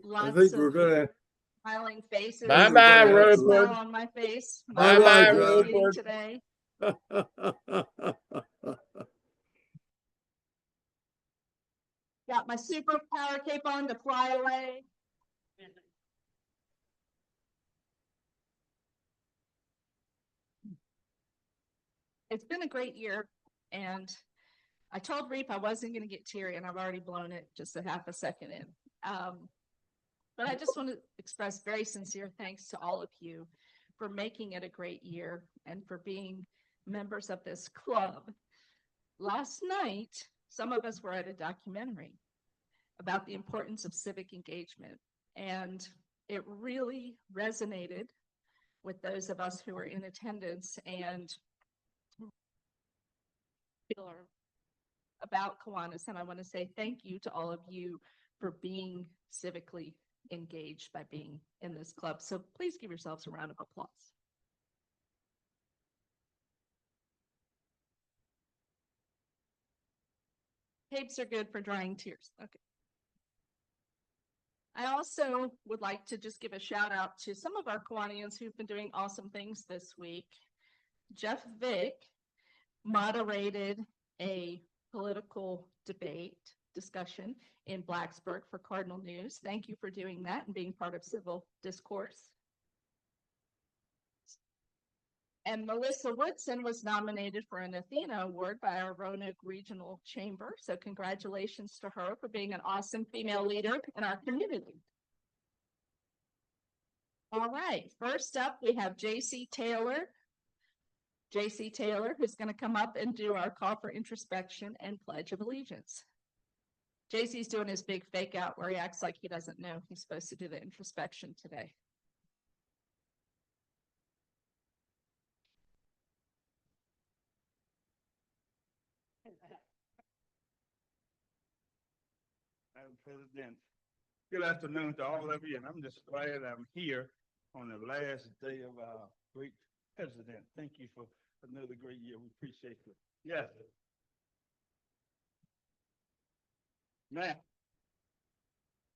I Lots think we're of gonna. smiling faces. I think we're Bye-bye, gonna have Smile Rupert. on my face. Bye My Bye-bye, Joe. meeting Rupert. today. Got my superpower cape on to fly away. It's been a great year, and I told Reap I wasn't going to get teary, and I've already blown it just a half a second in. But I just want to express very sincere thanks to all of you for making it a great year and for being members of this club. Last night, some of us were at a documentary about the importance of civic engagement, and it really resonated with those of us who were in attendance and about Kiwanis. And I want to say thank you to all of you for being civically engaged by being in this club. So please give yourselves a round of applause. Capes are good for drying tears. Okay. I also would like to just give a shout out to some of our Kiwanians who've been doing awesome things this week. Jeff Vick moderated a political debate discussion in Blacksburg for Cardinal News. Thank you for doing that and being part of civil discourse. And Melissa Woodson was nominated for an Athena Award by our Roanoke Regional Chamber. So congratulations to her for being an awesome female leader in our community. All right, first up, we have JC Taylor. JC Taylor, who's going to come up and do our call for introspection and Pledge of Allegiance. JC's doing his big fake out where he acts like he doesn't know he's supposed to do the introspection today. Madam President, good afternoon to all of you, and I'm just glad I'm here on the last day of our great president. Thank you for another great year. We appreciate it. Yes. Now,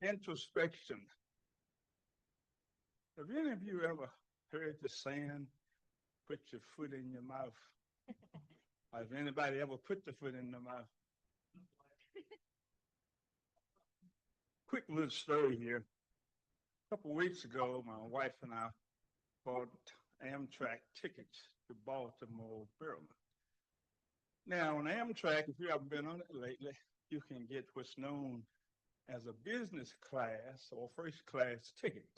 introspection. Have any of you ever heard the saying, put your foot in your mouth? Has anybody ever put the foot in the mouth? Quick little story here. A couple weeks ago, my wife and I bought Amtrak tickets to Baltimore, Maryland. Now, on Amtrak, if you haven't been on it lately, you can get what's known as a business class or first class ticket.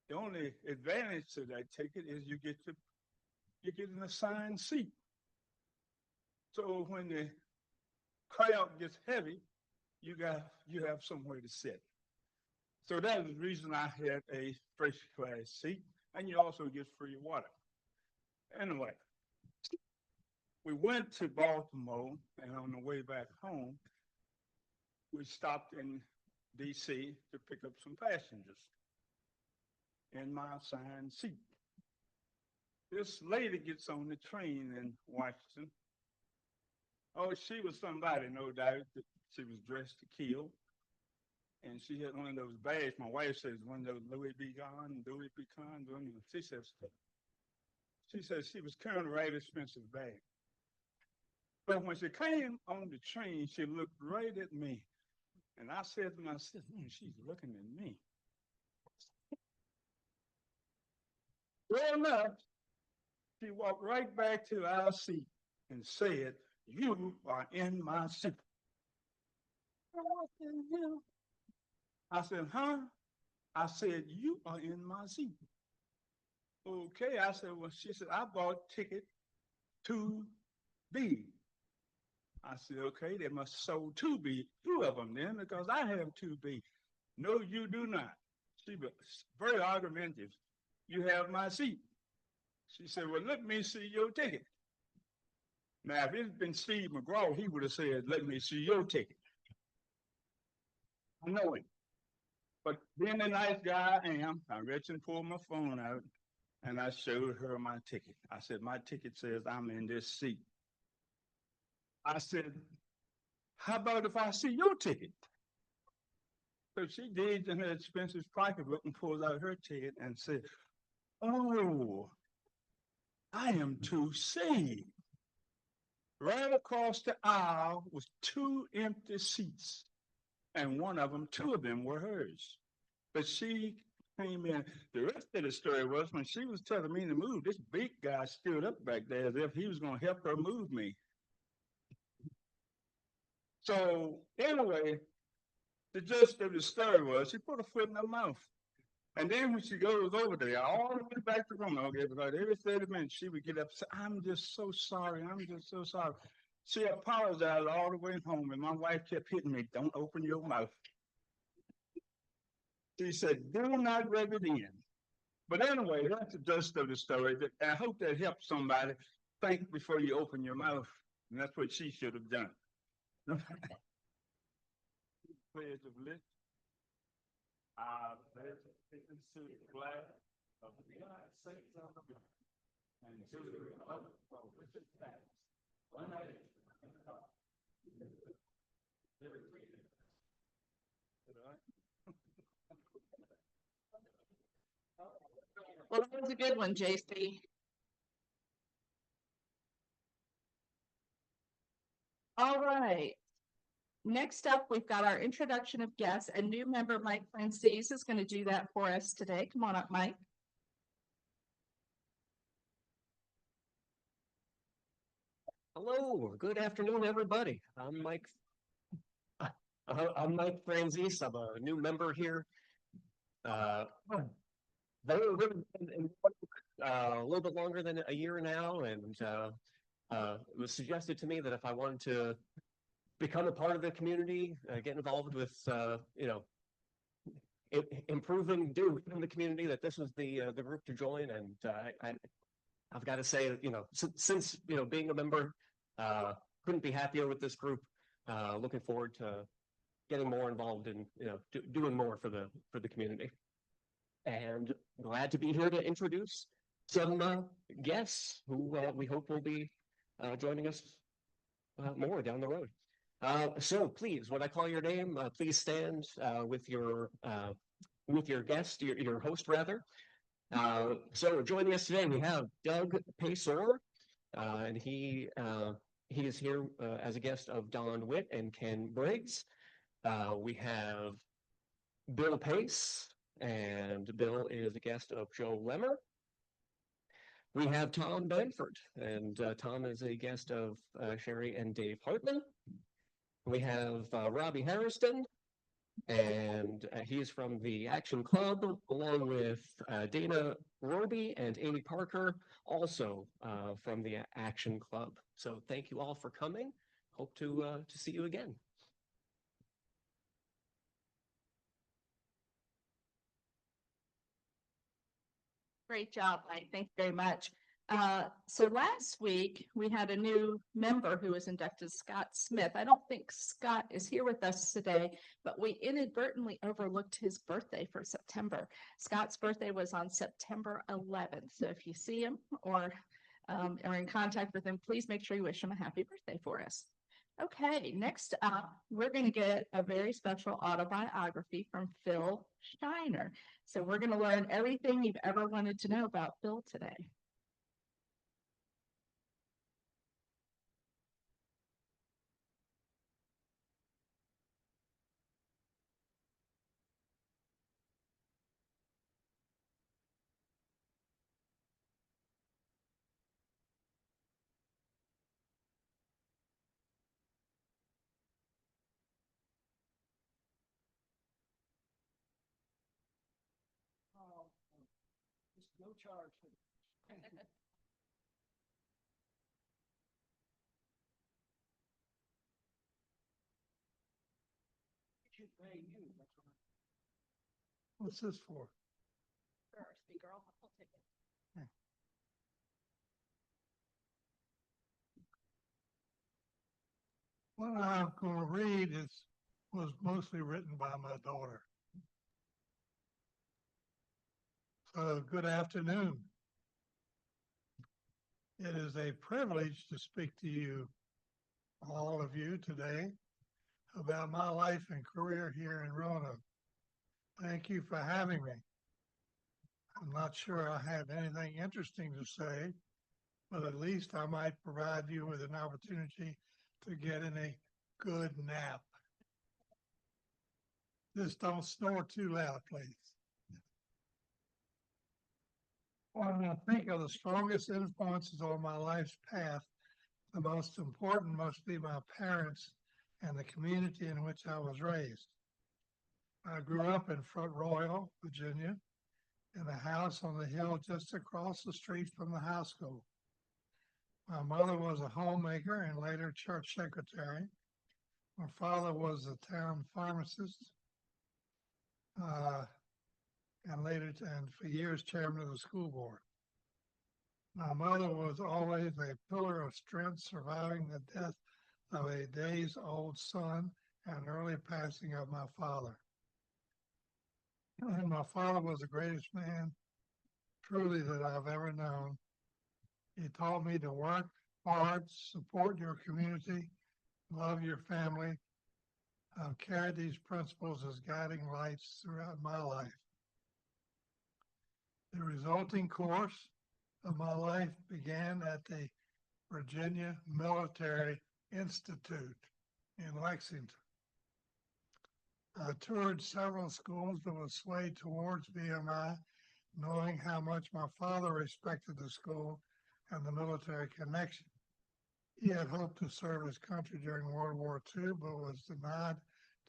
The only advantage to that ticket is you get an assigned seat. So when the crowd gets heavy, you have somewhere to sit. So that is the reason I had a first class seat, and you also get free water. Anyway, we went to Baltimore, and on the way back home, we stopped in DC to pick up some passengers in my assigned seat. This lady gets on the train in Washington. Oh, she was somebody, no doubt. She was dressed to kill. And she had one of those bags. My wife says one of those Louis Vuitton. She says she was carrying a right expensive bag. But when she came on the train, she looked right at me. And I said to myself, she's looking at me. Well enough, she walked right back to our seat and said, "You are in my seat." What the hell? I said, huh? I said, "You are in my seat." Okay, I said, well, she said, "I bought ticket 2B. I said, okay, they must sold 2B, two of them then, because I have 2B. No, you do not. She was very argumentative. You have my seat. She said, well, let me see your ticket. Now, if it had been Steve McGraw, he would have said, let me see your ticket. I know it. But being the nice guy I am, I reached and pulled my phone out, and I showed her my ticket. I said, my ticket says I'm in this seat. I said, how about if I see your ticket? So she digs in her expensive pocketbook and pulls out her ticket and said, "Oh, I am to see." Right across the aisle was two empty seats, and two of them were hers. But she came in. The rest of the story was when she was telling me to move, this big guy stood up back there as if he was going to help her move me. So, anyway, the gist of the story was she put a foot in her mouth. And then when she goes over there, all the way back to Roanoke, every 30 minutes, she would get up and say, "I'm just so sorry. I'm just so sorry." She apologized all the way home, and my wife kept hitting me, "Don't open your mouth." She said, "Do not rub it in." But anyway, that's the gist of the story. I hope that helps somebody think before you open your mouth. And that's what she should have done. Pledge of Allegiance. I pledge allegiance to the flag of the United States of America and to the republic for which it stands, one nation, under God, liberty. Well, that was a good one, JC. All right. Next up, we've got our introduction of guests, and new member Mike Francis is going to do that for us today. Come on up, Mike. Hello, good afternoon, everybody. I'm Mike. I'm Mike Franzese. I'm a new member here. A little bit longer than a year now, and it was suggested to me that if I wanted to become a part of the community, get involved with improving, in the community, that this was the group to join. And I've got to say that since being a member, couldn't be happier with this group. Looking forward to getting more involved in doing more for the community. And glad to be here to introduce some guests who we hope will be joining us more down the road. So please, when I call your name, please stand with your guest, your host rather. So joining us today, we have Doug Paysor, and he is here as a guest of Don Witt and Ken Briggs. We have Bill Pace, and Bill is a guest of Joe Lemmer. We have Tom Benford, and Tom is a guest of Sherry and Dave Hartman. We have Robbie Harrison, and he's from the Action Club, along with Dana Roby and Amy Parker, also from the Action Club. So thank you all for coming. Hope to see you again. Great job, Mike. Thank you very much. So last week we had a new member who was inducted, Scott Smith. I don't think Scott is here with us today, but we inadvertently overlooked his birthday for September. Scott's birthday was on September 11th. So if you see him or are in contact with him, please make sure you wish him a happy birthday for us. Okay, next up, we're going to get a very special autobiography from Phil Shiner. So we're going to learn everything you've ever wanted to know about Phil today. No charge. What's this for? For our speaker, I'll take it. What I'm going to read was mostly written by my daughter. So good afternoon. It is a privilege to speak to you, all of you today, about my life and career here in Roanoke. Thank you for having me. I'm not sure I have anything interesting to say, but at least I might provide you with an opportunity to get in a good nap. Just don't snore too loud, please. When I think of the strongest influences on my life's path, the most important must be my parents and the community in which I was raised. I grew up in Front Royal, Virginia, in a house on the hill just across the street from the high school. My mother was a homemaker and later church secretary. My father was a town pharmacist, and for years chairman of the school board. My mother was always a pillar of strength, surviving the death of a days-old son and early passing of my father. And my father was the greatest man, truly, that I've ever known. He taught me to work hard, support your community, love your family. I've carried these principles as guiding lights throughout my life. The resulting course of my life began at the Virginia Military Institute in Lexington. I toured several schools but was swayed towards VMI, knowing how much my father respected the school and the military connection. He had hoped to serve his country during World War II, but was denied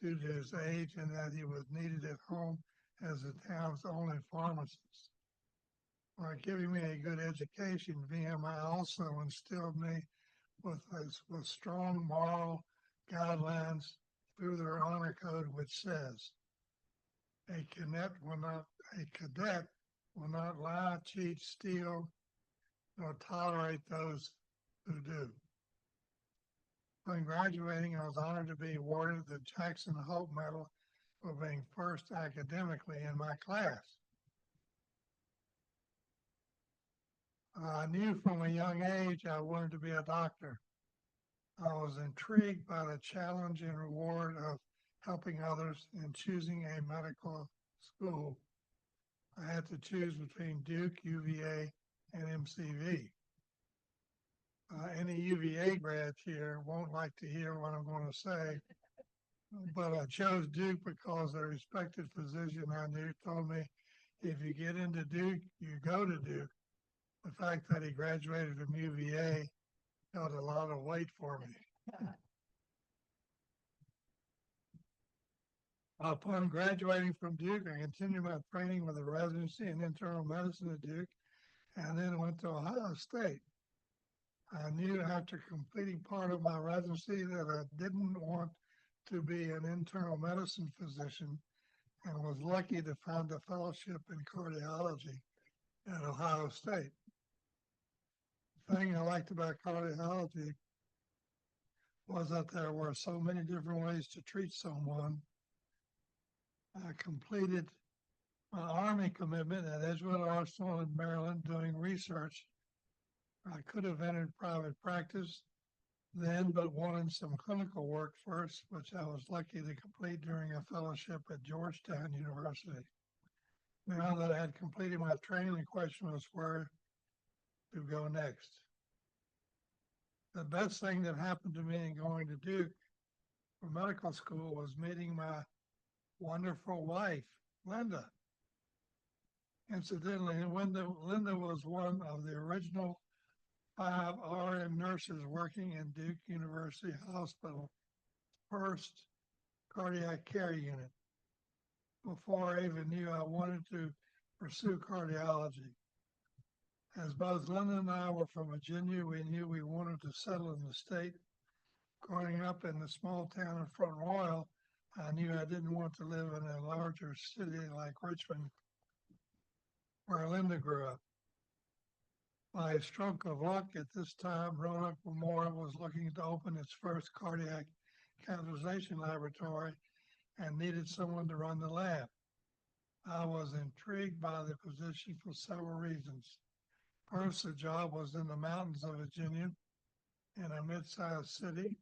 due to his age and that he was needed at home as the town's only pharmacist. By giving me a good education, VMI also instilled me with strong moral guidelines through their honor code, which says, a cadet will not lie, cheat, steal, nor tolerate those who do. When graduating, I was honored to be awarded the Jackson Hope Medal for being first academically in my class. I knew from a young age I wanted to be a doctor. I was intrigued by the challenge and reward of helping others and choosing a medical school. I had to choose between Duke, UVA, and MCV. Any UVA grads here won't like to hear what I'm going to say, but I chose Duke because a respected physician I knew told me, if you get into Duke, you go to Duke. The fact that he graduated from UVA held a lot of weight for me. Upon graduating from Duke, I continued my training with a residency in internal medicine at Duke and then went to Ohio State. I knew after completing part of my residency that I didn't want to be an internal medicine physician and was lucky to find a fellowship in cardiology at Ohio State. The thing I liked about cardiology was that there were so many different ways to treat someone. I completed my Army commitment at Edgewood Arsenal in Maryland doing research. I could have entered private practice then, but wanted some clinical work first, which I was lucky to complete during a fellowship at Georgetown University. Now that I had completed my training, the question was where to go next. The best thing that happened to me in going to Duke for medical school was meeting my wonderful wife, Linda. Incidentally, Linda was one of the original 5 RN nurses working in Duke University Hospital, first cardiac care unit. Before I even knew I wanted to pursue cardiology. As both Linda and I were from Virginia, we knew we wanted to settle in the state. Growing up in the small town of Front Royal, I knew I didn't want to live in a larger city like Richmond, where Linda grew up. By a stroke of luck at this time, Roanoke Memorial was looking to open its first cardiac catheterization laboratory and needed someone to run the lab. I was intrigued by the position for several reasons. First, the job was in the mountains of Virginia in a mid-sized city.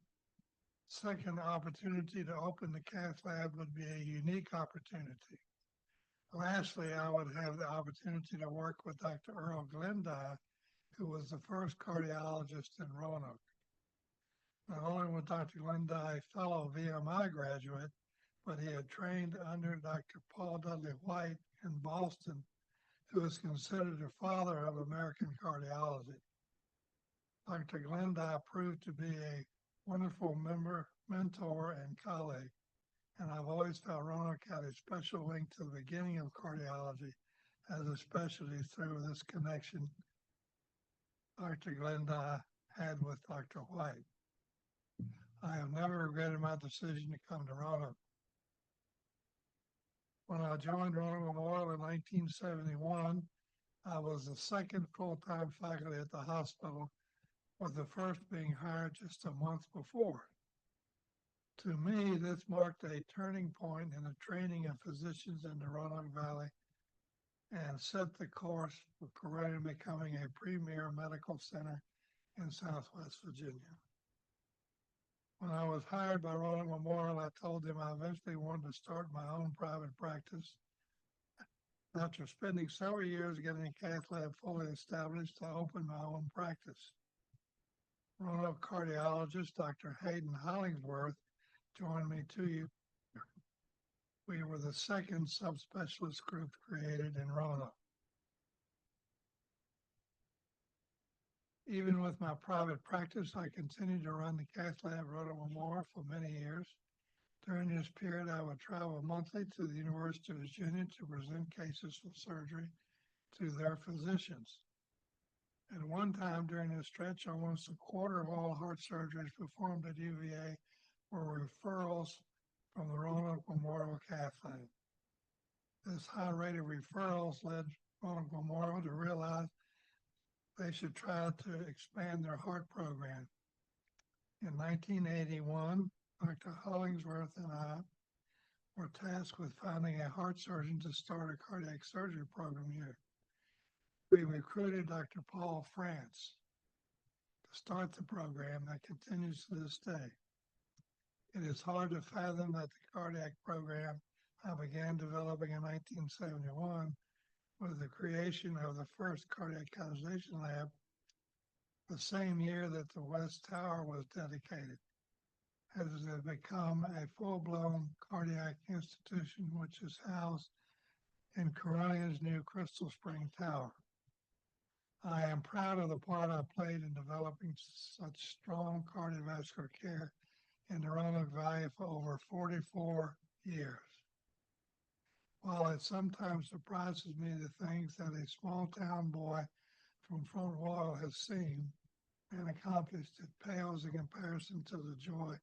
Second, the opportunity to open the cath lab would be a unique opportunity. Lastly, I would have the opportunity to work with Dr. Earl Glendy, who was the first cardiologist in Roanoke. Not only was Dr. Glendy a fellow VMI graduate, but he had trained under Dr. Paul Dudley White in Boston, who is considered the father of American cardiology. Dr. Glendy proved to be a wonderful mentor, and colleague, and I've always felt Roanoke had a special link to the beginning of cardiology as a specialty through this connection Dr. Glendy had with Dr. White. I have never regretted my decision to come to Roanoke. When I joined Roanoke Memorial in 1971, I was the second full-time faculty at the hospital, with the first being hired just a month before. To me, this marked a turning point in the training of physicians in the Roanoke Valley and set the course for Corona becoming a premier medical center in Southwest Virginia. When I was hired by Roanoke Memorial, I told them I eventually wanted to start my own private practice. After spending several years getting the cath lab fully established, I opened my own practice. Roanoke cardiologist Dr. Hayden Hollingsworth joined me 2 years. We were the second subspecialist group created in Roanoke. Even with my private practice, I continued to run the cath lab at Roanoke Memorial for many years. During this period, I would travel monthly to the University of Virginia to present cases for surgery to their physicians. At one time during this stretch, almost a quarter of all heart surgeries performed at UVA were referrals from the Roanoke Memorial Cath Lab. This high rate of referrals led Roanoke Memorial to realize they should try to expand their heart program. In 1981, Dr. Hollingsworth and I were tasked with finding a heart surgeon to start a cardiac surgery program here. We recruited Dr. Paul France to start the program that continues to this day. It is hard to fathom that the cardiac program I began developing in 1971 was the creation of the first cardiac catheterization lab the same year that the West Tower was dedicated, as it has become a full-blown cardiac institution which is housed in Coronia's new Crystal Spring Tower. I am proud of the part I played in developing such strong cardiovascular care in the Roanoke Valley for over 44 years. While it sometimes surprises me the things that a small town boy from Front Royal has seen and accomplished, it pales in comparison to the joy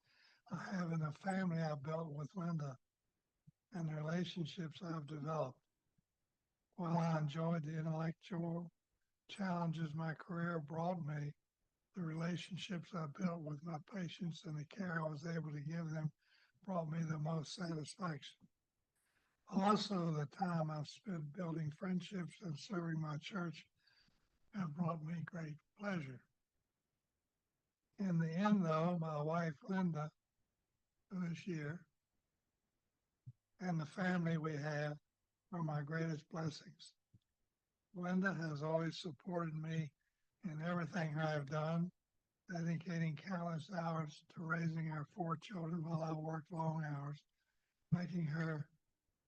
I have in the family I built with Linda and the relationships I've developed. While I enjoyed the intellectual challenges my career brought me, the relationships I built with my patients and the care I was able to give them brought me the most satisfaction. Also, the time I've spent building friendships and serving my church have brought me great pleasure. In the end, though, my wife, Linda, who is here, and the family we have are my greatest blessings. Linda has always supported me in everything I have done, dedicating countless hours to raising our 4 children while I worked long hours, making her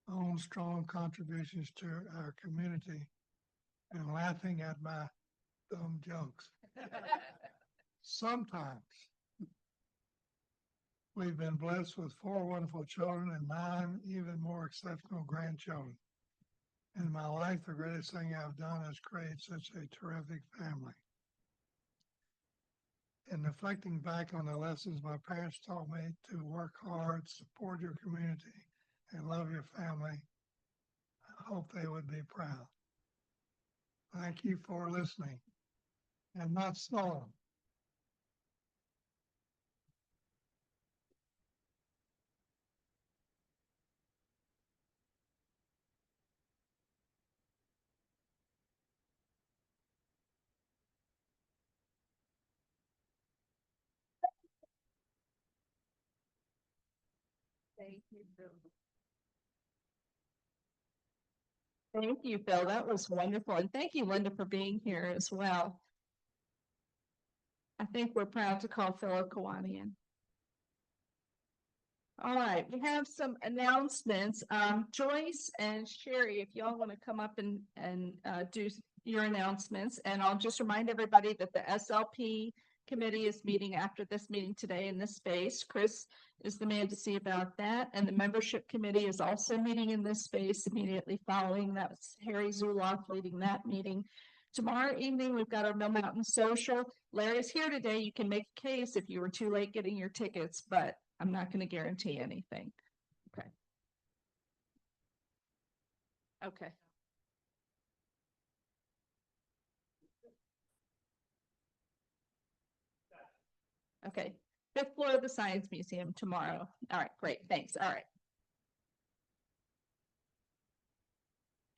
own strong contributions to our community, and laughing at my dumb jokes. Sometimes. We've been blessed with 4 wonderful children and 9 even more exceptional grandchildren. In my life, the greatest thing I've done is create such a terrific family. In reflecting back on the lessons my parents taught me to work hard, support your community, and love your family, I hope they would be proud. Thank you for listening and not stalling. Thank you, Bill. Thank you, Phil. That was wonderful. And thank you, Linda, for being here as well. I think we're proud to call Phil a Kiwanian. All right, we have some announcements. Joyce and Sherry, if y'all want to come up and do your announcements, and I'll just remind everybody that the SLP committee is meeting after this meeting today in this space. Chris is the man to see about that, and the membership committee is also meeting in this space immediately following. That's Harry Zuloff leading that meeting. Tomorrow evening, we've got our Mill Mountain Social. Larry's here today. You can make a case if you were too late getting your tickets, but I'm not going to guarantee anything. Okay. Okay. Okay. 5th floor of the Science Museum tomorrow. All right, great. Thanks. All right.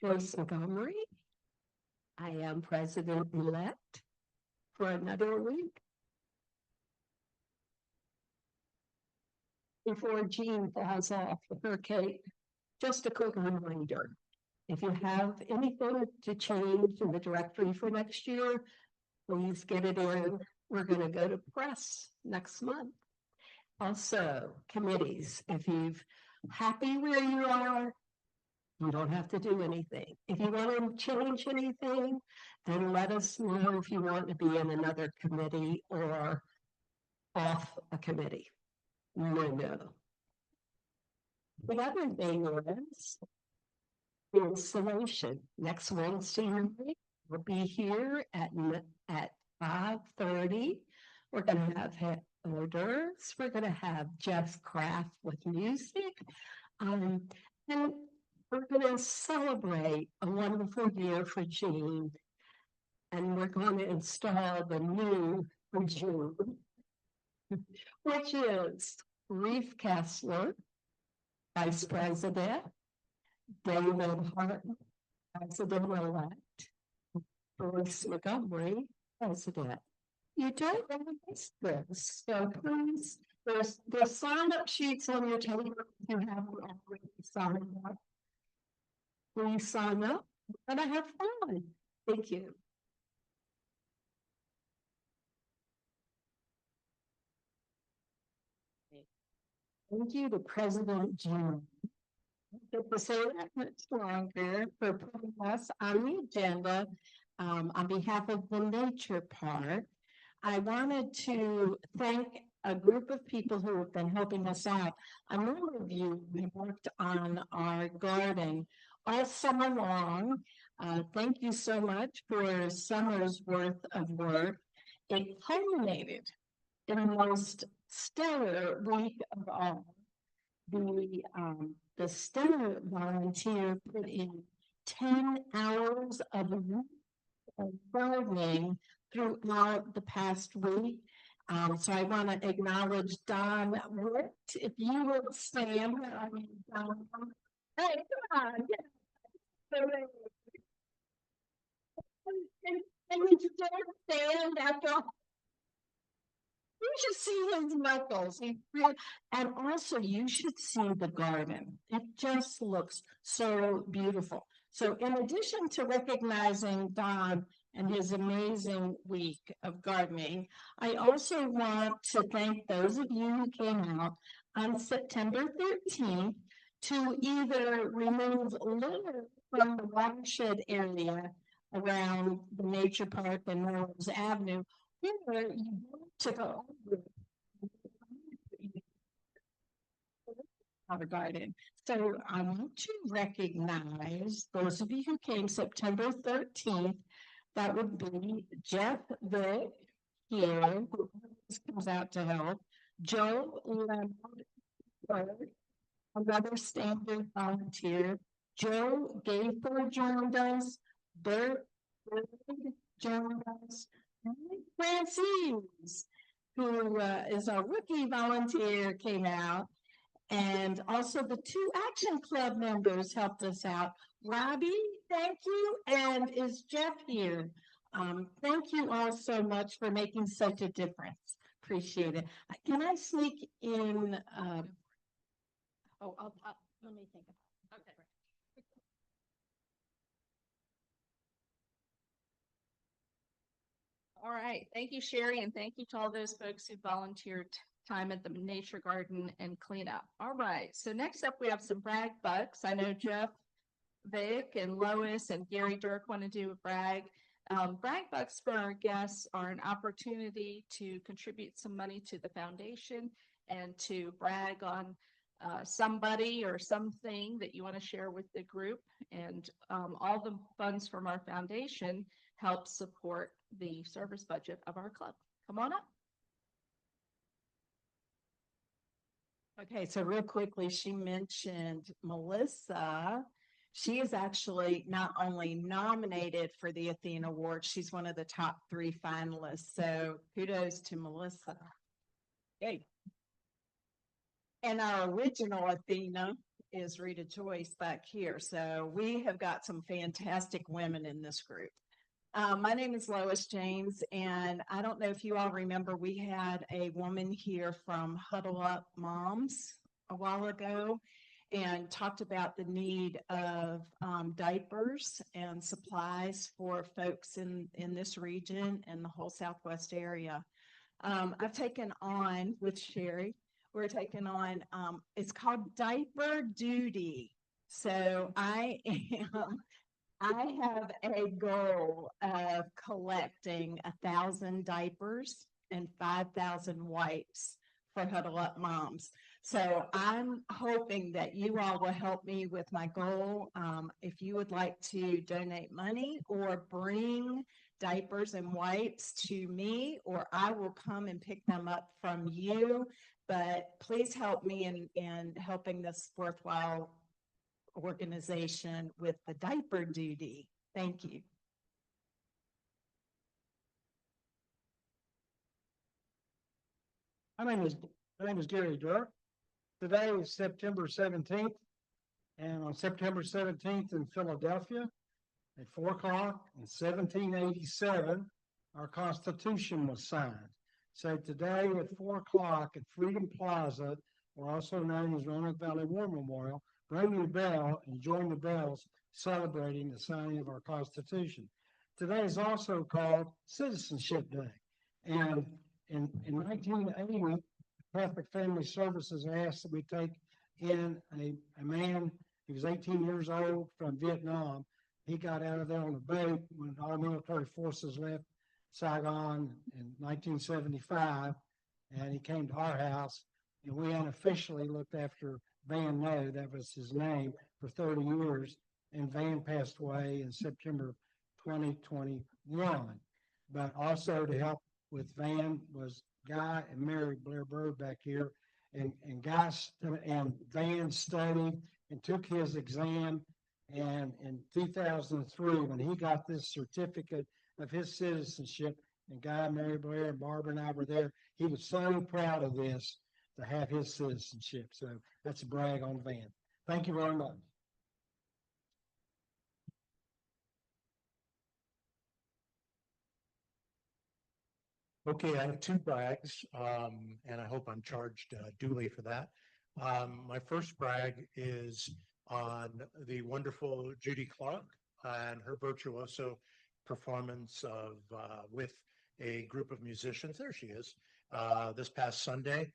Joyce Montgomery. I am president-elect for another week. Before Jean falls off with her cake, just a quick reminder. If you have anything to change in the directory for next year, please get it in. We're going to go to press next month. Also, committees, if you're happy where you are, you don't have to do anything. If you want to change anything, then let us know if you want to be in another committee or off a committee. No. The other thing is the installation. Next Wednesday night, we'll be here at 5:30. We're going to have hors d'oeuvres. We're going to have Jeff Craft with music. And we're going to celebrate a wonderful year for Jean. And we're going to install the new for June, which is Reef Kessler, Vice President, David Harton, President-elect, Joyce Montgomery, President. You don't want to miss this, so please, there's sign-up sheets on your table if you haven't already signed up. Please sign up. We're gonna have fun. Thank you. Thank you to President Jim. Get to say that much longer for putting us on the agenda on behalf of the Nature Park. I wanted to thank a group of people who have been helping us out. A number of you, we worked on our garden all summer long. Thank you so much for a summer's worth of work. It culminated in the most stellar week of all. The stellar volunteer put in 10 hours of gardening throughout the past week. So I want to acknowledge Don Witt. If you would stand, Don. Hey, come on. And you just stand after all. You should see his knuckles. And also you should see the garden. It just looks so beautiful. So in addition to recognizing Don and his amazing week of gardening, I also want to thank those of you who came out on September 13th to either remove litter from the watershed area around the Nature Park and Melrose Avenue, or you to go our garden. So I want to recognize those of you who came September 13th. That would be Jeff Vick here, who comes out to help. Joe Leonard, another standard volunteer. Joe Gayford joined us. Bert joined us. Francis, who is a rookie volunteer, came out. And also the 2 Action Club members helped us out. Robbie, thank you. And is Jeff here? Thank you all so much for making such a difference. Appreciate it. Can I sneak in? Let me think about it. Okay. All right, thank you, Sherry, and thank you to all those folks who volunteered time at the nature garden and cleanup. All right, so next up we have some brag bucks. I know Jeff, Vic, and Lois and Gary Dirk want to do a brag. Brag bucks for our guests are an opportunity to contribute some money to the foundation and to brag on somebody or something that you want to share with the group. And all the funds from our foundation help support the service budget of our club. Come on up. Okay, so real quickly, she mentioned Melissa. She is actually not only nominated for the Athena Award, she's one of the top 3 finalists. So kudos to Melissa. Yay. And our original Athena is Rita Joyce back here. So we have got some fantastic women in this group. My name is Lois James, and I don't know if you all remember, we had a woman here from Huddle Up Moms a while ago and talked about the need of diapers and supplies for folks in this region and the whole Southwest area. I've taken on with Sherry, we're taking on, it's called Diaper Duty. So I have a goal of collecting 1,000 diapers and 5,000 wipes for Huddle Up Moms. So I'm hoping that you all will help me with my goal. If you would like to donate money or bring diapers and wipes to me, or I will come and pick them up from you, but please help me in helping this worthwhile organization with the diaper duty. Thank you. My name is Gary Dirk. Today is September 17th, and on September 17th in Philadelphia at 4 o'clock in 1787, our Constitution was signed. So today at 4 o'clock at Freedom Plaza, or also known as Roanoke Valley War Memorial, ring your bell and join the bells celebrating the signing of our Constitution. Today is also called Citizenship Day. And in 1980, Catholic Family Services asked that we take in a man, he was 18 years old from Vietnam. He got out of there on a boat when our military forces left Saigon in 1975, and he came to our house, and we unofficially looked after Van No, that was his name, for 30 years, and Van passed away in September 2021. But also to help with Van was Guy and Mary Blair Bird back here, and Van studied and took his exam, and in 2003, when he got this certificate of his citizenship, and Guy, Mary Blair, and Barbara and I were there, he was so proud of this to have his citizenship. So that's a brag on Van. Thank you very much. Okay, I have 2 brags, and I hope I'm charged duly for that. My first brag is on the wonderful Judy Clark and her virtuoso performance of with a group of musicians. There she is. This past Sunday,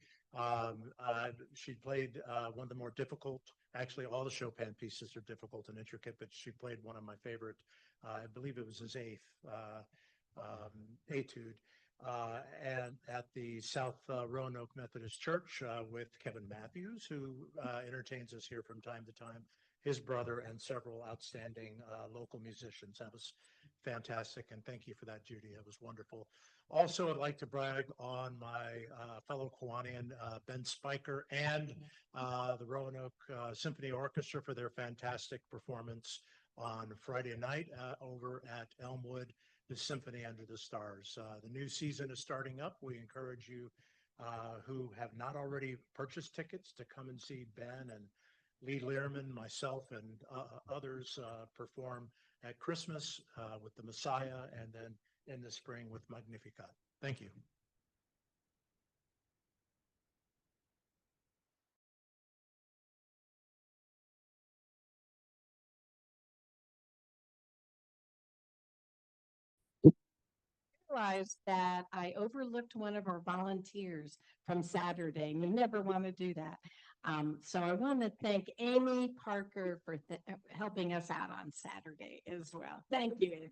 she played one of the more difficult. Actually, all the Chopin pieces are difficult and intricate, but she played one of my favorite. I believe it was his 8th etude. And at the South Roanoke Methodist Church with Kevin Matthews, who entertains us here from time to time, his brother, and several outstanding local musicians. That was fantastic, and thank you for that, Judy. That was wonderful. Also, I'd like to brag on my fellow Kiwanian, Ben Spiker, and the Roanoke Symphony Orchestra for their fantastic performance on Friday night over at Elmwood, the Symphony Under the Stars. The new season is starting up. We encourage you who have not already purchased tickets to come and see Ben and Lee Learman, myself, and others perform at Christmas with the Messiah, and then in the spring with Magnificat. Thank you. realized that I overlooked one of our volunteers from Saturday. You never want to do that. So I want to thank Amy Parker for helping us out on Saturday as well. Thank you.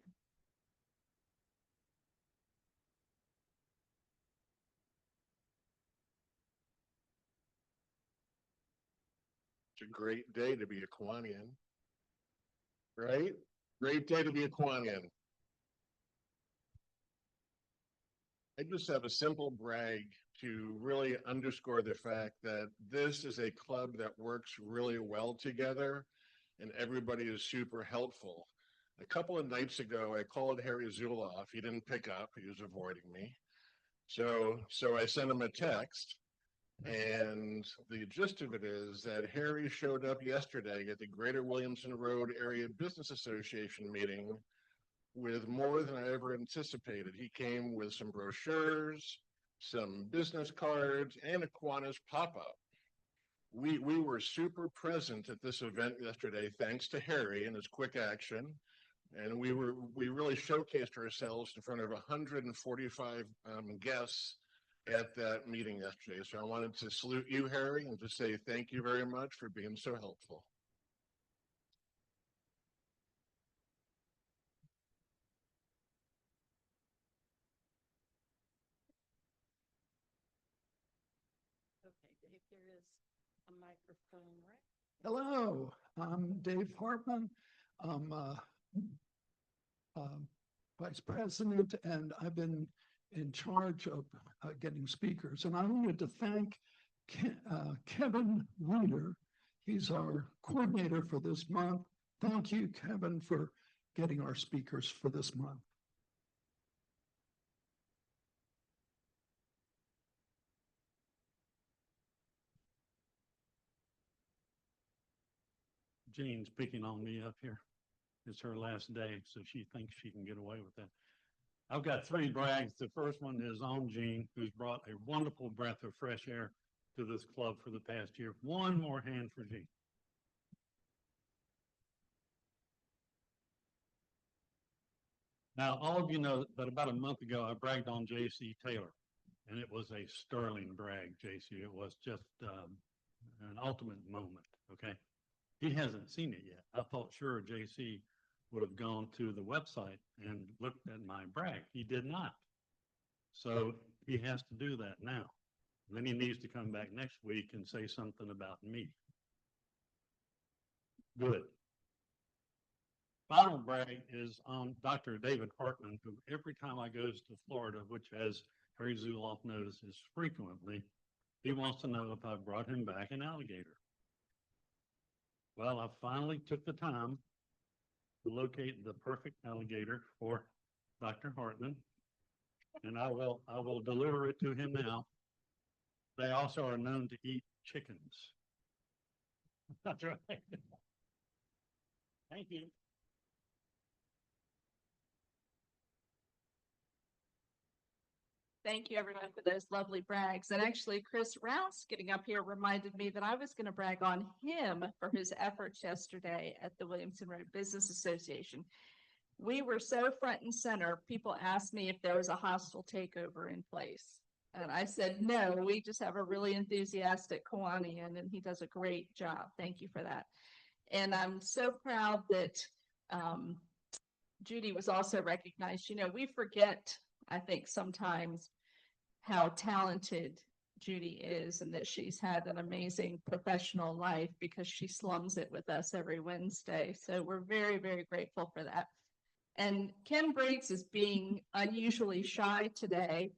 It's a great day to be a Kiwanian, right? Great day to be a Kiwanian. I just have a simple brag to really underscore the fact that this is a club that works really well together and everybody is super helpful. A couple of nights ago, I called Harry Zuloff. He didn't pick up. He was avoiding me. So I sent him a text. And the gist of it is that Harry showed up yesterday at the Greater Williamson Road Area Business Association meeting with more than I ever anticipated. He came with some brochures, some business cards, and a Kiwanis pop-up. We were super present at this event yesterday, thanks to Harry and his quick action. And we really showcased ourselves in front of 145 guests at that meeting yesterday. So I wanted to salute you, Harry, and to say thank you very much for being so helpful. Okay, Dave, there is a microphone, right? Hello, I'm Dave Hartman. I'm Vice President, and I've been in charge of getting speakers. And I wanted to thank Kevin Reeder. He's our coordinator for this month. Thank you, Kevin, for getting our speakers for this month. Jean's picking on me up here. It's her last day, so she thinks she can get away with that. I've got 3 brags. The first one is on Jean, who's brought a wonderful breath of fresh air to this club for the past year. One more hand for Jean. Now, all of you know that about a month ago, I bragged on J.C. Taylor, and it was a sterling brag, J.C. It was just an ultimate moment, okay? He hasn't seen it yet. I thought sure JC would have gone to the website and looked at my brag. He did not. So he has to do that now. And then he needs to come back next week and say something about me. Good. Final brag is on Dr. David Hartman, who every time I goes to Florida, which as Harry Zuloff knows is frequently, he wants to know if I brought him back an alligator. Well, I finally took the time to locate the perfect alligator for Dr. Hartman, and I will deliver it to him now. They also are known to eat chickens. That's right. Thank you. Thank you, everyone, for those lovely brags. And actually, Chris Rouse getting up here reminded me that I was going to brag on him for his efforts yesterday at the Williamson Road Business Association. We were so front and center. People asked me if there was a hostile takeover in place. And I said, no, we just have a really enthusiastic Kiwanian, and he does a great job. Thank you for that. And I'm so proud that Judy was also recognized. You know, we forget, I think, sometimes how talented Judy is and that she's had an amazing professional life because she slums it with us every Wednesday. So we're very, very grateful for that. And Ken Briggs is being unusually shy today.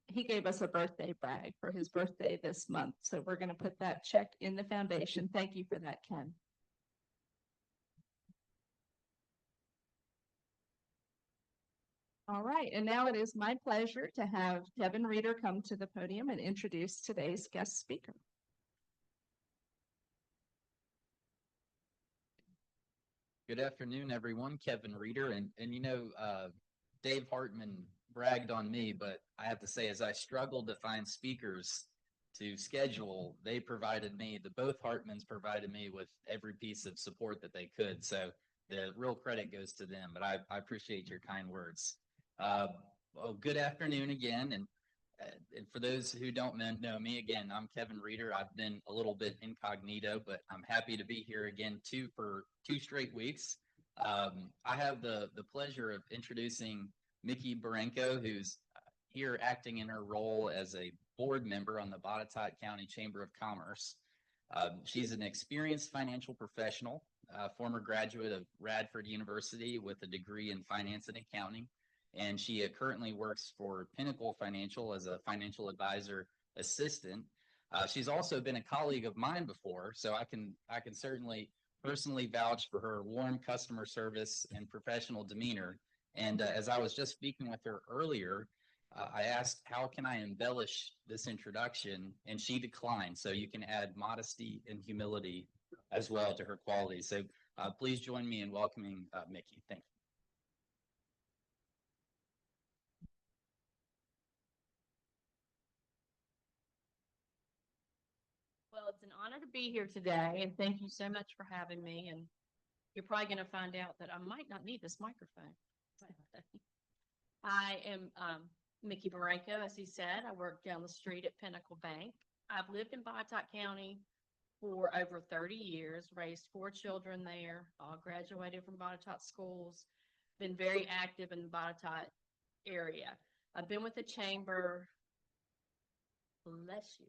He gave us a birthday brag for his birthday this month. So we're going to put that check in the foundation. Thank you for that, Ken. All right, and now it is my pleasure to have Kevin Reeder come to the podium and introduce today's guest speaker. Good afternoon, everyone. Kevin Reeder, and you know, Dave Hartman bragged on me, but I have to say, as I struggled to find speakers to schedule, they provided me, both Hartmans provided me with every piece of support that they could. So the real credit goes to them, but I appreciate your kind words. Well, good afternoon again. And for those who don't know me, again, I'm Kevin Reeder. I've been a little bit incognito, but I'm happy to be here again for 2 straight weeks. I have the pleasure of introducing Mickey Barenko, who's here acting in her role as a board member on the Botetourt County Chamber of Commerce. She's an experienced financial professional, former graduate of Radford University with a degree in finance and accounting. And she currently works for Pinnacle Financial as a financial advisor assistant. She's also been a colleague of mine before, so I can certainly personally vouch for her warm customer service and professional demeanor. And as I was just speaking with her earlier, I asked, how can I embellish this introduction? And she declined. So you can add modesty and humility as well to her qualities. So please join me in welcoming Mickey. Thank you. Well, it's an honor to be here today, and thank you so much for having me. And you're probably going to find out that I might not need this microphone. I am Mickey Barenko, as he said. I work down the street at Pinnacle Bank. I've lived in Botetourt County for over 30 years, raised 4 children there, all graduated from Botetourt schools, been very active in the Botetourt area. I've been with the chamber, bless you,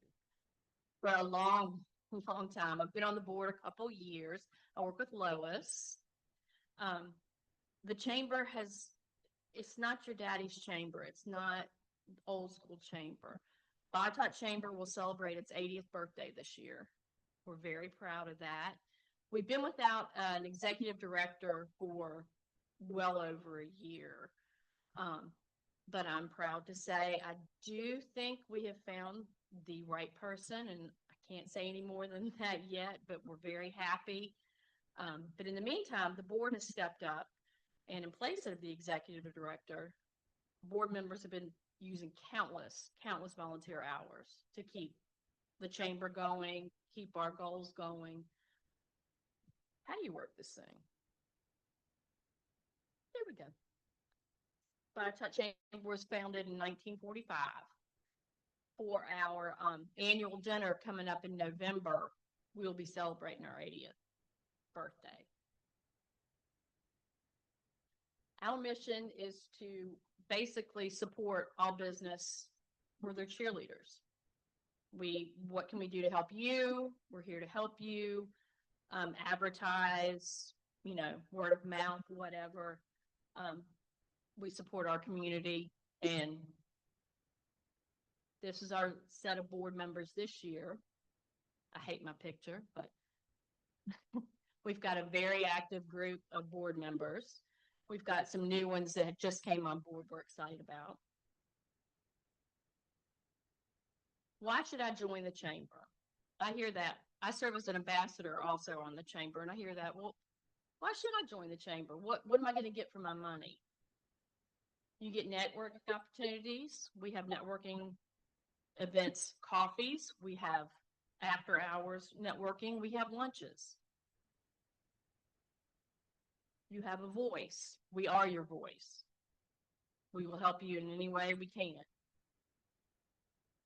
for a long time. I've been on the board a couple years. I work with Lois. The chamber it's not your daddy's chamber. It's not old school chamber. Botetourt Chamber will celebrate its 80th birthday this year. We're very proud of that. We've been without an executive director for well over a year. But I'm proud to say I do think we have found the right person, and I can't say any more than that yet, but we're very happy. But in the meantime, the board has stepped up, and in place of the executive director, board members have been using countless volunteer hours to keep the chamber going, keep our goals going. How do you work this thing? There we go. Botetourt Chamber was founded in 1945. For our annual dinner coming up in November, we'll be celebrating our 80th birthday. Our mission is to basically support all business. We're their cheerleaders. What can we do to help you? We're here to help you. Advertise, word of mouth, whatever. We support our community, and this is our set of board members this year. I hate my picture, but we've got a very active group of board members. We've got some new ones that just came on board we're excited about. Why should I join the chamber? I hear that. I serve as an ambassador also on the chamber, and I hear that, well, why should I join the chamber? What am I going to get for my money? You get networking opportunities. We have networking events, coffees. We have after hours networking. We have lunches. You have a voice. We are your voice. We will help you in any way we can.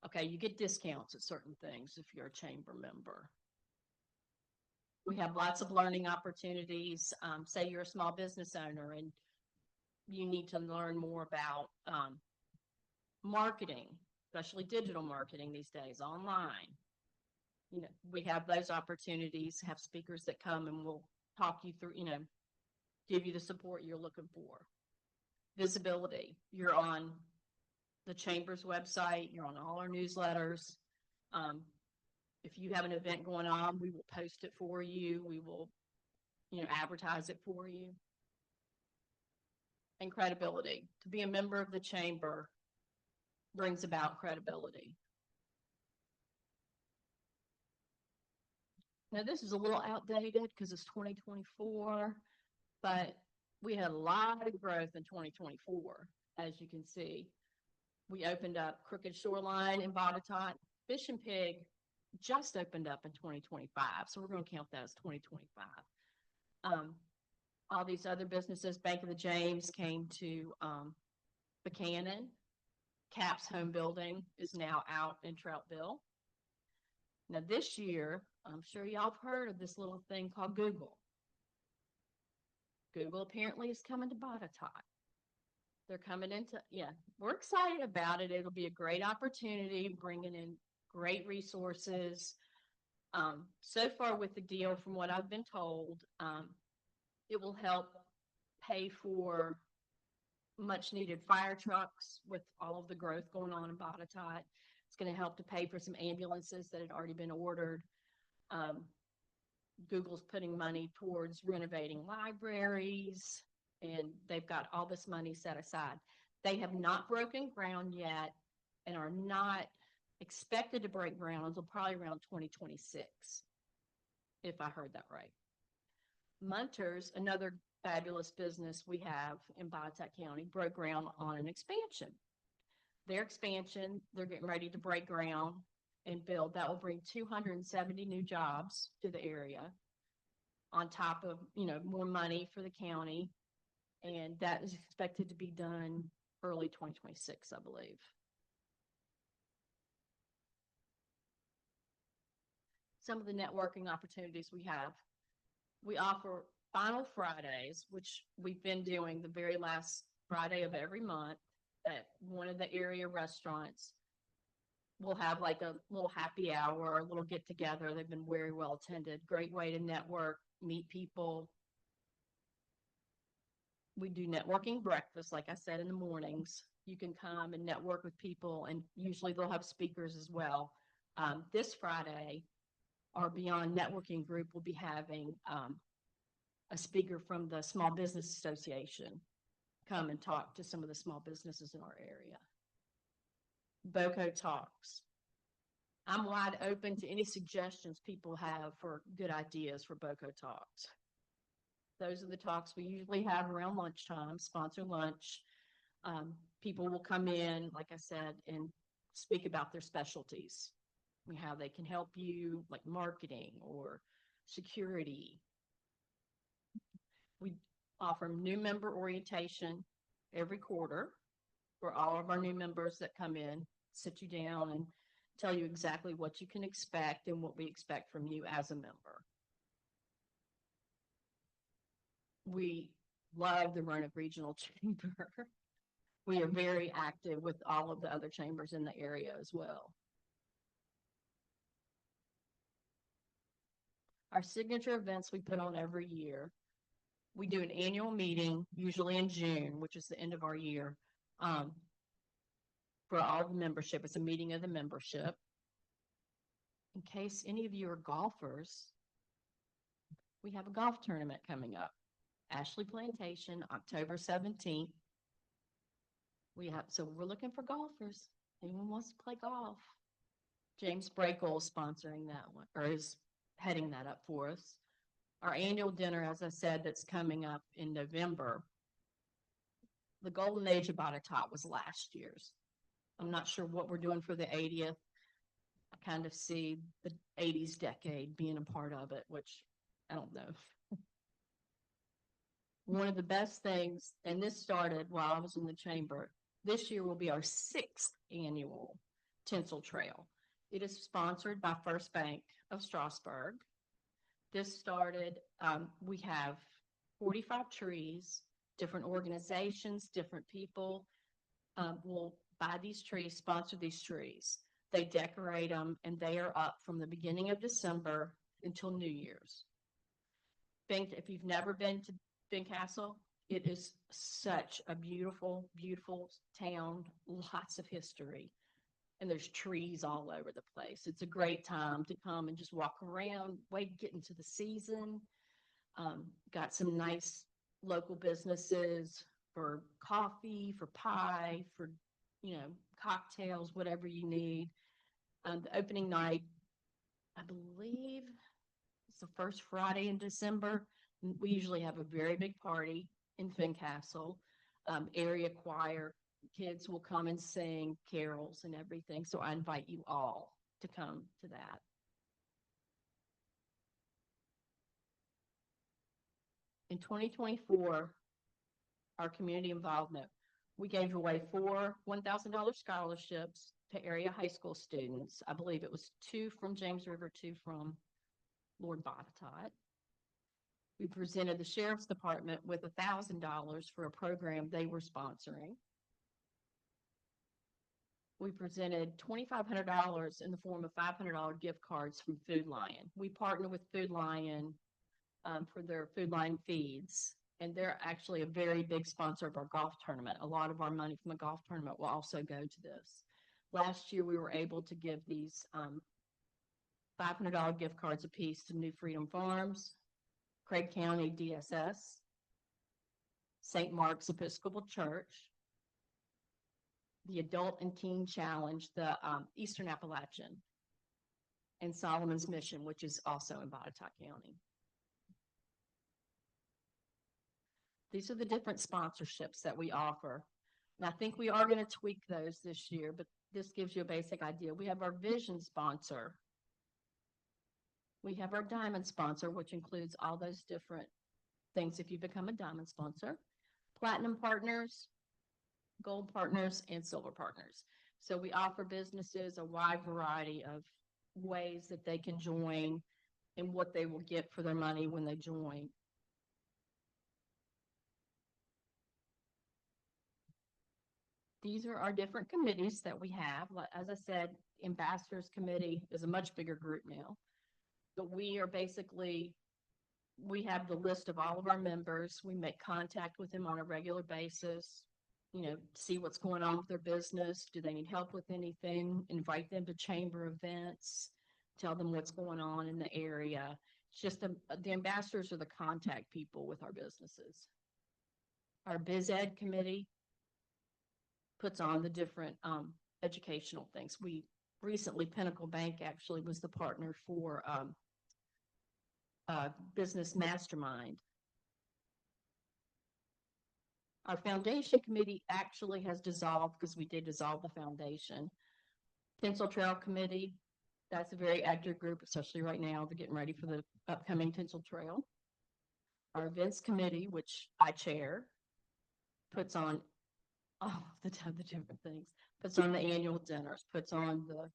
Okay, you get discounts at certain things if you're a chamber member. We have lots of learning opportunities. Say you're a small business owner and you need to learn more about marketing, especially digital marketing these days, online. We have those opportunities, have speakers that come and will talk you through, give you the support you're looking for. Visibility. You're on the chamber's website. You're on all our newsletters. If you have an event going on, we will post it for you. We will, advertise it for you. And credibility. To be a member of the chamber brings about credibility. Now, this is a little outdated because it's 2024, but we had a lot of growth in 2024, as you can see. We opened up Crooked Shoreline in Botetourt. Fish and Pig just opened up in 2025, so we're going to count that as 2025. All these other businesses, Bank of the James came to Buchanan. Cap's home building is now out in Troutville. Now this year, I'm sure y'all have heard of this little thing called Google. Google apparently is coming to Botetourt. They're coming into, yeah, we're excited about it. It'll be a great opportunity, bringing in great resources. So far with the deal, from what I've been told, it will help pay for much needed fire trucks with all of the growth going on in Botetourt. It's going to help to pay for some ambulances that had already been ordered. Google's putting money towards renovating libraries, and they've got all this money set aside. They have not broken ground yet and are not expected to break ground until probably around 2026, if I heard that right. Munters, another fabulous business we have in Botetourt County, broke ground on an expansion. Their expansion, they're getting ready to break ground and build. That will bring 270 new jobs to the area, on top of, more money for the county. And that is expected to be done early 2026, I believe. Some of the networking opportunities we have. We offer Final Fridays, which we've been doing the very last Friday of every month at one of the area restaurants. We'll have like a little happy hour, a little get together. They've been very well attended. Great way to network, meet people. We do networking breakfast, like I said, in the mornings. You can come and network with people, and usually they'll have speakers as well. This Friday, our Beyond Networking group will be having a speaker from the Small Business Association come and talk to some of the small businesses in our area. BOCO Talks. I'm wide open to any suggestions people have for good ideas for BOCO Talks. Those are the talks we usually have around lunchtime, sponsor lunch. People will come in, like I said, and speak about their specialties, how they can help you, like marketing or security. We offer new member orientation every quarter for all of our new members that come in, sit you down and tell you exactly what you can expect and what we expect from you as a member. We love the Roanoke Regional Chamber. We are very active with all of the other chambers in the area as well. Our signature events we put on every year. We do an annual meeting, usually in June, which is the end of our year, for all the membership. It's a meeting of the membership. In case any of you are golfers, we have a golf tournament coming up. Ashley Plantation, October 17th. So we're looking for golfers. Anyone wants to play golf? James Brakel is sponsoring that one, or is heading that up for us. Our annual dinner, as I said, that's coming up in November. The golden age of Botetourt was last year's. I'm not sure what we're doing for the 80th. I kind of see the 80s decade being a part of it, which I don't know. One of the best things, and this started while I was in the chamber, this year will be our 6th annual Tinsel Trail. It is sponsored by First Bank of Strasburg. This started, we have 45 trees, different organizations, different people will buy these trees, sponsor these trees. They decorate them, and they are up from the beginning of December until New Year's. If you've never been to Fincastle, it is such a beautiful, beautiful town, lots of history. And there's trees all over the place. It's a great time to come and just walk around, wait, get into the season. Got some nice local businesses for coffee, for pie, for, cocktails, whatever you need. The opening night, I believe it's the first Friday in December. We usually have a very big party in Fincastle, area choir. Kids will come and sing carols and everything. So I invite you all to come to that. In 2024, our community involvement, We gave away 4 $1,000 scholarships to area high school students. I believe it was 2 from James River, 2 from Lord Botetourt. We presented the sheriff's department with $1,000 for a program they were sponsoring. We presented $2,500 in the form of $500 gift cards from Food Lion. We partner with Food Lion for their Food Lion feeds, and they're actually a very big sponsor of our golf tournament. A lot of our money from the golf tournament will also go to this. Last year, we were able to give these $500 gift cards apiece to New Freedom Farms, Craig County DSS, St. Mark's Episcopal Church, the Adult and Teen Challenge, the Eastern Appalachian, and Solomon's Mission, which is also in Botetourt County. These are the different sponsorships that we offer. And I think we are going to tweak those this year, but this gives you a basic idea. We have our vision sponsor. We have our diamond sponsor, which includes all those different things if you become a diamond sponsor. Platinum partners, gold partners, and silver partners. So we offer businesses a wide variety of ways that they can join and what they will get for their money when they join. These are our different committees that we have. As I said, Ambassadors Committee is a much bigger group now. But we are basically, we have the list of all of our members. We make contact with them on a regular basis, you know, see what's going on with their business. Do they need help with anything? Invite them to chamber events, tell them what's going on in the area. It's just the ambassadors are the contact people with our businesses. Our Biz Ed Committee puts on the different educational things. We recently, Pinnacle Bank actually was the partner for Business Mastermind. Our foundation committee actually has dissolved because we did dissolve the foundation. Tinsel Trail Committee, that's a very active group, especially right now. They're getting ready for the upcoming Tinsel Trail. Our events committee, which I chair, puts on all the different things, puts on the annual dinners, puts on the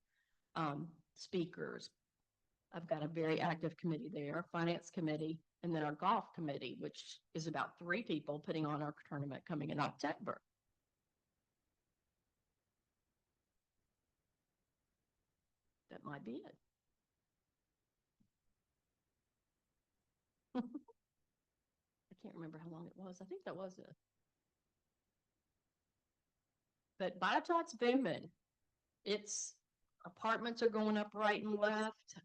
speakers. I've got a very active committee there, finance committee, and then our golf committee, which is about 3 people putting on our tournament coming in October. That might be it. I can't remember how long it was. I think that was it. But Botetourt's booming. It's apartments are going up right and left.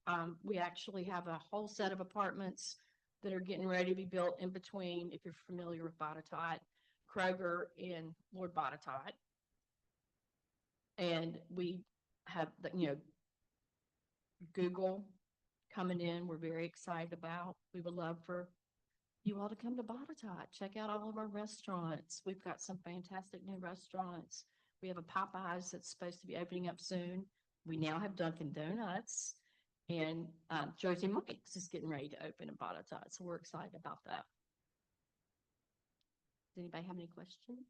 We actually have a whole set of apartments that are getting ready to be built in between, if you're familiar with Botetourt, Kroger and Lord Botetourt. And we have, you know, Google coming in, we're very excited about. We would love for you all to come to Botetourt, check out all of our restaurants. We've got some fantastic new restaurants. We have a Popeyes that's supposed to be opening up soon. We now have Dunkin' Donuts, and Jersey Mike's is getting ready to open in Botetourt, so we're excited about that. Does anybody have any questions?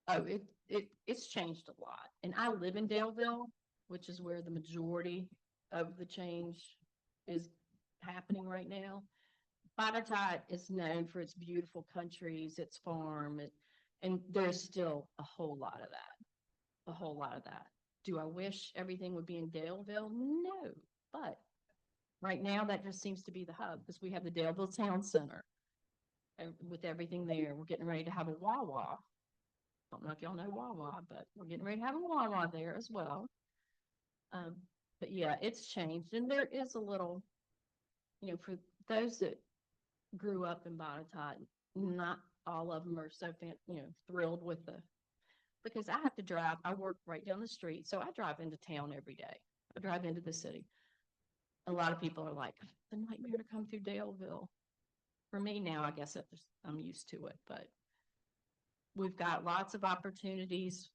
Oh, it's changed a lot. And I live in Daleville, which is where the majority of the change is happening right now. Botetourt is known for its beautiful countries, its farm, and there's still a whole lot of that. A whole lot of that. Do I wish everything would be in Daleville? No, but right now that just seems to be the hub because we have the Daleville Town Center and with everything there. We're getting ready to have a Wawa. I don't know if y'all know Wawa, but we're getting ready to have a Wawa there as well. But yeah, it's changed. And there is a little, you know, for those that grew up in Botetourt, not all of them are so, thrilled with because I have to drive. I work right down the street, so I drive into town every day. I drive into the city. A lot of people are like, it's a nightmare to come through Daleville. For me now, I guess I'm used to it, but we've got lots of opportunities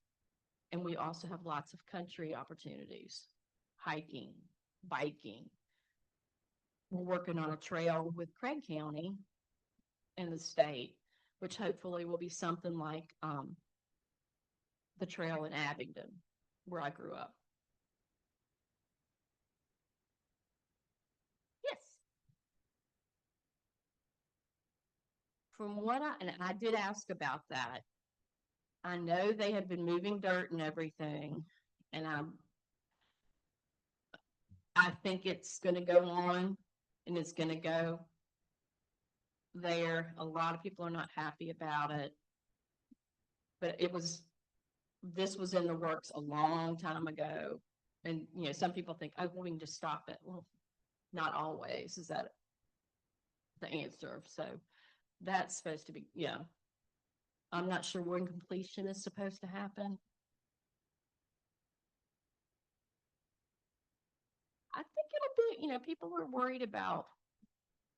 And we also have lots of country opportunities, hiking, biking. We're working on a trail with Craig County in the state, which hopefully will be something like the trail in Abingdon, where I grew up. Yes. From what and I did ask about that. I know they have been moving dirt and everything, and I think it's going to go on, and it's going to go there. A lot of people are not happy about it, but this was in the works a long time ago. And, you know, some people think, oh, well, we can just stop it. Well, not always is that the answer. So that's supposed to be, yeah. I'm not sure when completion is supposed to happen. I think it'll be, you know, people were worried about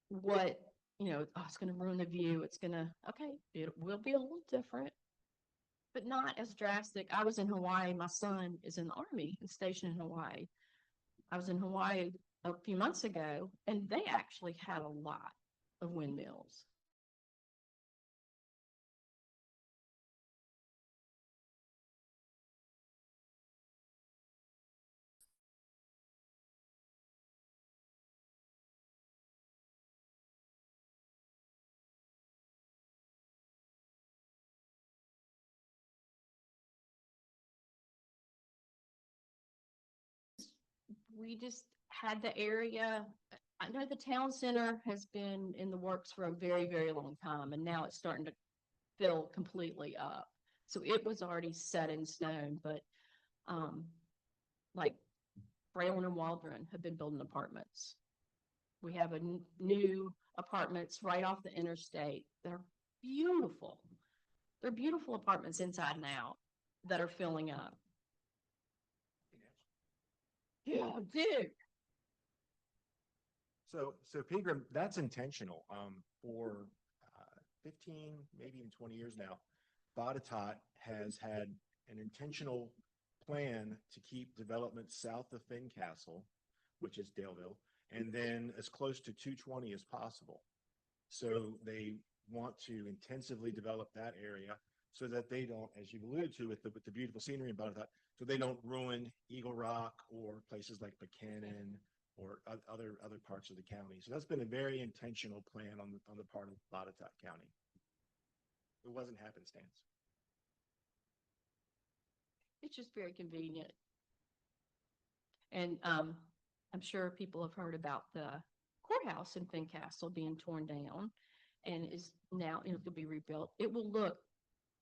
what, you know, oh, it's going to ruin the view. It's going to, okay, it will be a little different, but not as drastic. I was in Hawaii. My son is in the Army and stationed in Hawaii. I was in Hawaii a few months ago, and they actually had a lot of windmills. We just had the area. I know the town center has been in the works for a very, very long time, and now it's starting to fill completely up. So it was already set in stone, but like Braylon and Waldron have been building apartments. We have new apartments right off the interstate. They're beautiful. They're beautiful apartments inside and out that are filling up. Yeah, dude. So Pegram, that's intentional. For 15, maybe even 20 years now, Botetourt has had an intentional plan to keep development south of Fincastle, which is Daleville, and then as close to 220 as possible. So they want to intensively develop that area so that they don't, as you've alluded to with the beautiful scenery in Botetourt, so they don't ruin Eagle Rock or places like Buchanan or other parts of the county. So that's been a very intentional plan on the part of Botetourt County. It wasn't happenstance. It's just very convenient. And I'm sure people have heard about the courthouse in Fincastle being torn down and is now, you know, to be rebuilt. It will look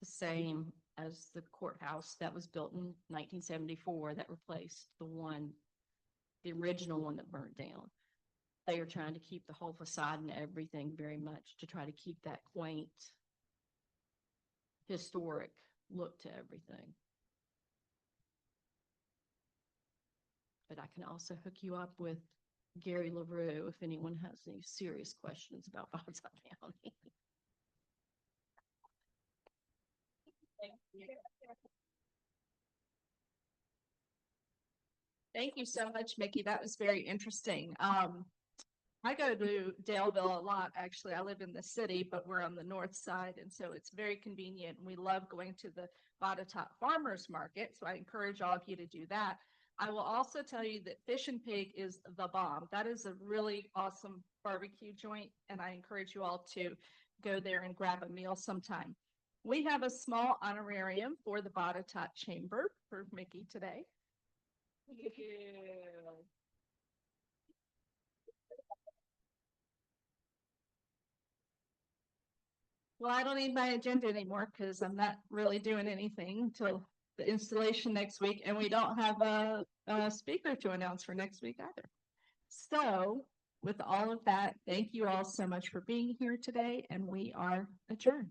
the same as the courthouse that was built in 1974 that replaced the original one that burnt down. They are trying to keep the whole facade and everything very much to try to keep that quaint, historic look to everything. But I can also hook you up with Gary LaRue if anyone has any serious questions about Botetourt County. Thank you. Thank you so much, Mickey. That was very interesting. I go to Daleville a lot. Actually, I live in the city, but we're on the north side, and so it's very convenient. We love going to the Botetourt Farmers Market, so I encourage all of you to do that. I will also tell you that Fish and Pig is the bomb. That is a really awesome barbecue joint, and I encourage you all to go there and grab a meal sometime. We have a small honorarium for the Botetourt Chamber for Mickey today. Thank you. Well, I don't need my agenda anymore because I'm not really doing anything till the installation next week, and we don't have a speaker to announce for next week either. So with all of that, thank you all so much for being here today, and we are adjourned.